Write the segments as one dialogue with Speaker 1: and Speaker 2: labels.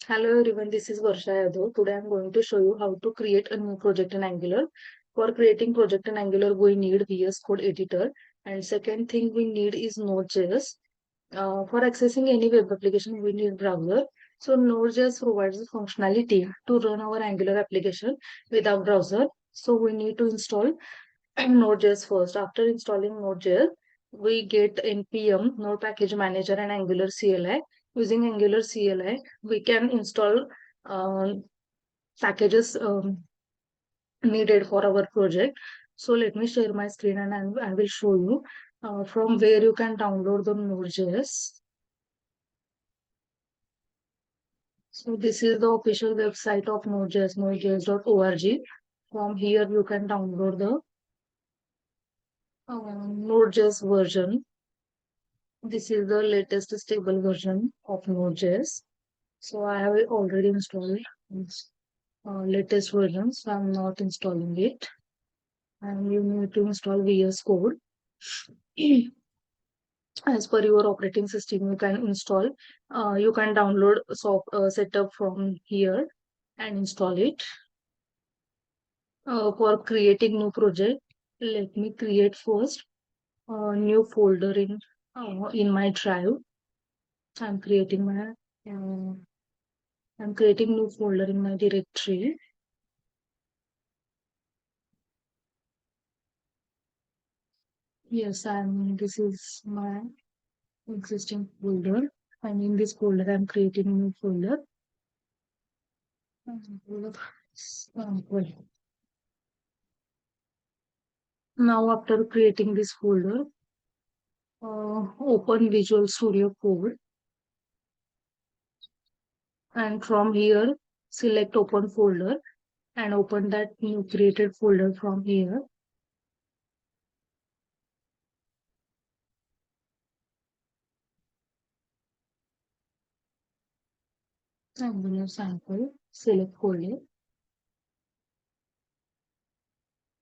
Speaker 1: Hello everyone, this is Varsha Yadav. Today I'm going to show you how to create a new project in Angular. For creating project in Angular, we need VS Code editor. And second thing we need is Node.js. For accessing any web application, we need browser. So Node.js provides the functionality to run our Angular application without browser. So we need to install Node.js first. After installing Node.js, we get npm Node Package Manager and Angular CLI. Using Angular CLI, we can install packages needed for our project. So let me share my screen and I will show you from where you can download the Node.js. So this is the official website of Node.js, nodejs.org. From here you can download the Node.js version. This is the latest stable version of Node.js. So I have already installed this latest version, so I'm not installing it. And you need to install VS Code. As per your operating system, you can install, you can download setup from here and install it. For creating new project, let me create first a new folder in my drive. I'm creating my uh, I'm creating new folder in my directory. Yes, this is my existing folder. And in this folder, I'm creating a new folder. Well, now after creating this folder, open Visual Studio Code. And from here, select open folder and open that new created folder from here. Angular sample, select folder.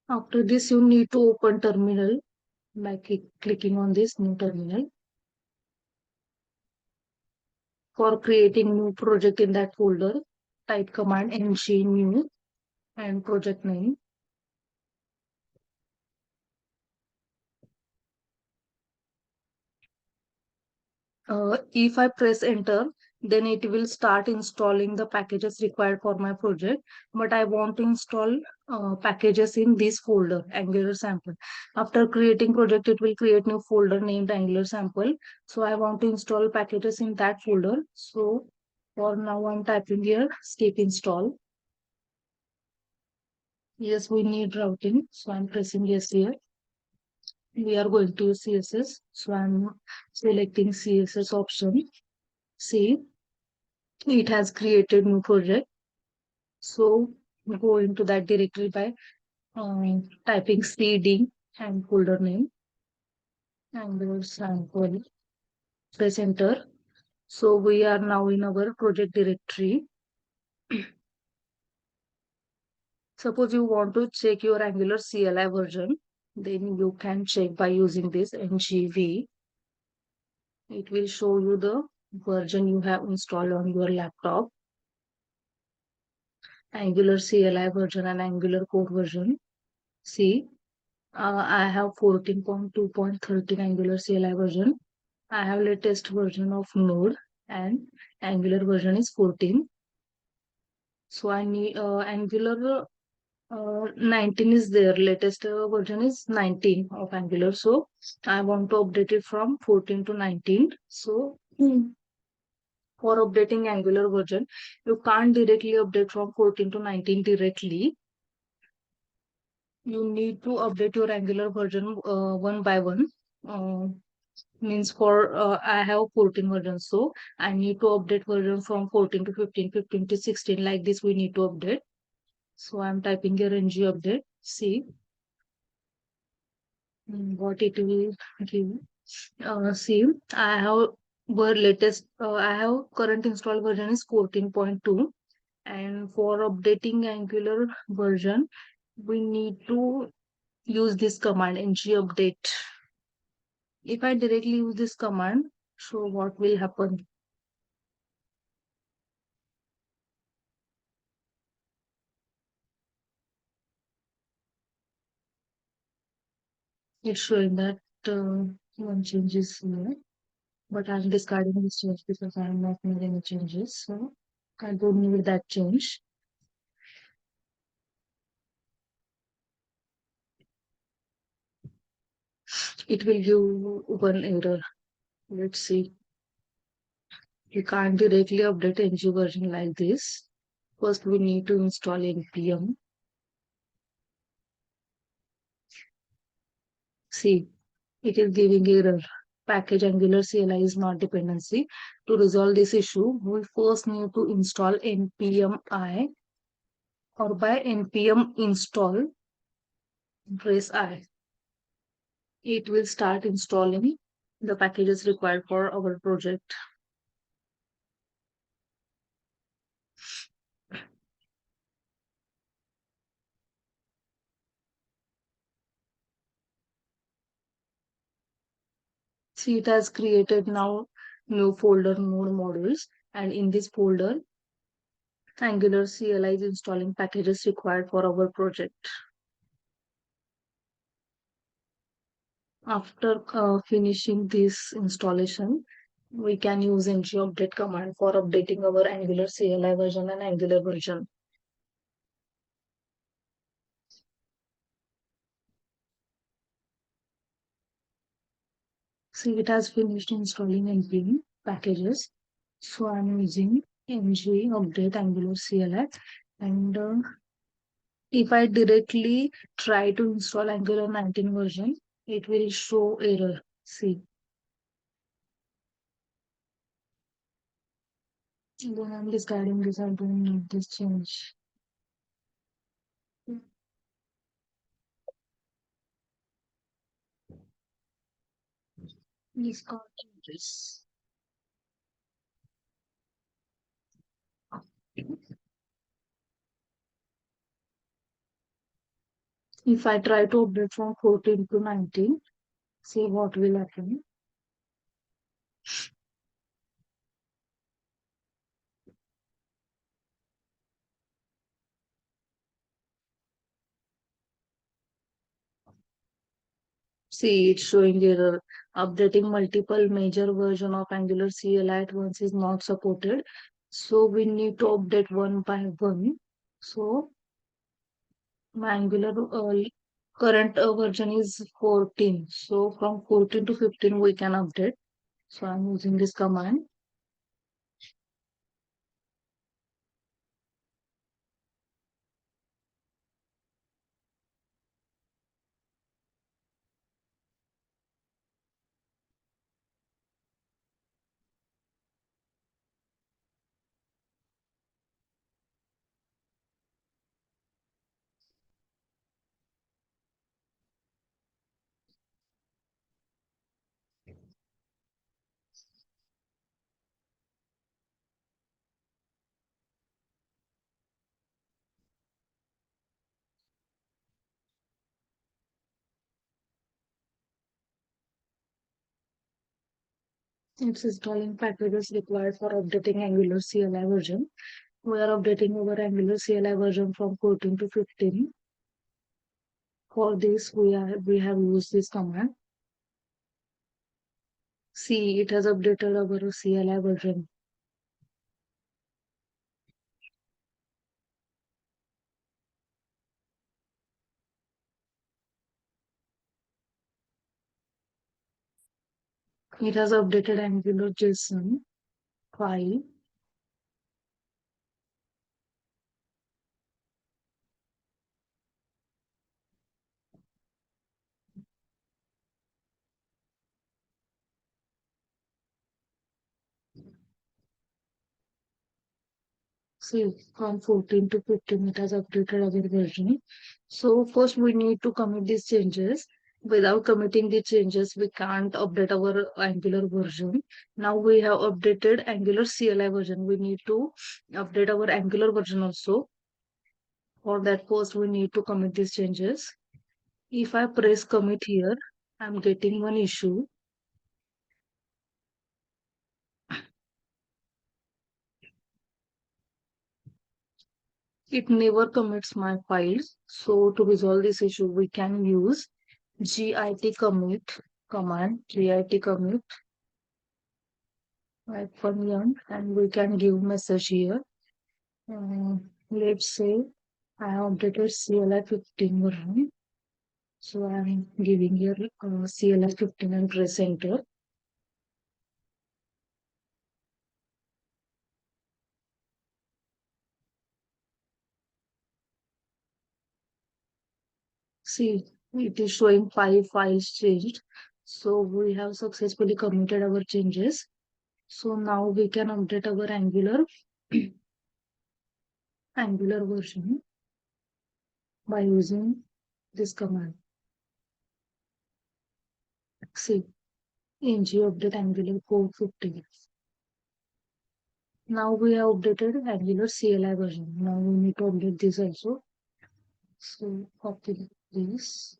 Speaker 1: After this, you need to open terminal by clicking on this new terminal. For creating new project in that folder, type command ng new and project name. If I press enter, then it will start installing the packages required for my project. But I want to install packages in this folder, Angular sample. After creating project, it will create new folder named Angular sample. So I want to install packages in that folder. So for now, I'm typing here skip install. Yes, we need routing. So I'm pressing yes here. We are going to use CSS. So I'm selecting CSS option. See, it has created new project. So go into that directory by typing cd and folder name and sample. Press enter. So we are now in our project directory. Suppose you want to check your Angular CLI version, then you can check by using this ngv. It will show you the version you have installed on your laptop. Angular CLI version and Angular core version. See, I have 14.2.13 Angular CLI version. I have latest version of Node and Angular version is 14. So I need Angular 19 is there. Latest version is 19 of Angular. So I want to update it from 14 to 19. So for updating Angular version, you can't directly update from 14 to 19 directly. You need to update your Angular version one by one. Uh, Means for I have 14 versions, so I need to update version from 14 to 15, 15 to 16. Like this, we need to update. So I'm typing here ng update. See what it will give. See, I have I have current installed version is 14.2, and for updating Angular version, we need to use this command ng update. If I directly use this command, so what will happen? It's showing that one change is here, but I'm discarding this change because I'm not making any changes. So I don't need that change. It will give one error. Let's see. You can't directly update NG version like this. First, we need to install npm. See, it is giving error. Package Angular CLI is not dependency. To resolve this issue, we first need to install npm I, or by npm install, press I. It will start installing the packages required for our project. See, it has created now new folder node modules, and in this folder, Angular CLI is installing packages required for our project. After finishing this installation, we can use ng update command for updating our Angular CLI version and Angular version. See, it has finished installing npm packages. So I'm using ng update Angular CLI, and if I directly try to install Angular 19 version, it will show error. See, then I'm discarding this. I don't need this change. Discard changes. If I try to update from 14 to 19, see what will happen. See, it's showing error. Updating multiple major version of Angular CLI at once is not supported. So we need to update one by one. So my Angular current version is 14. So from 14 to 15 we can update. So I'm using this command. It's installing packages required for updating Angular CLI version. We are updating our Angular CLI version from 14 to 15. For this, we have used this command. See, it has updated our CLI version. It has updated Angular JSON file. See, from 14 to 15, it has updated our version. So first we need to commit these changes. Without committing the changes, we can't update our Angular version. Now we have updated Angular CLI version. We need to update our Angular version also. For that, first we need to commit these changes. If I press commit here, I'm getting one issue. It never commits my files. So to resolve this issue, we can use git commit command, git commit -1 and we can give message here. Let's say I have updated CLI 15 version. So I'm giving here CLI 15 and press enter. See, it is showing 5 files changed. So we have successfully committed our changes. So now we can update our Angular version by using this command. See, ng update Angular code 15. Now we have updated Angular CLI version. Now we need to update this also. So copy this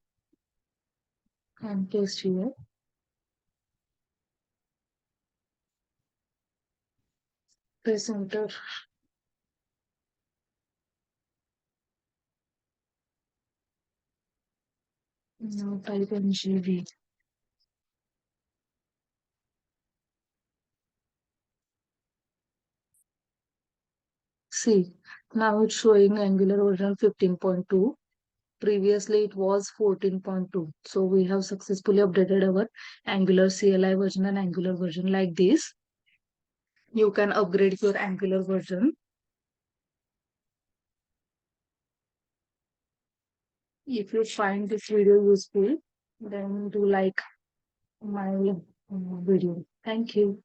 Speaker 1: and paste here. Press enter. Now type ngv. See, now it's showing Angular version 15.2. Previously it was 14.2. So we have successfully updated our Angular CLI version and Angular version like this. You can upgrade your Angular version. If you find this video useful, then do like my video. Thank you.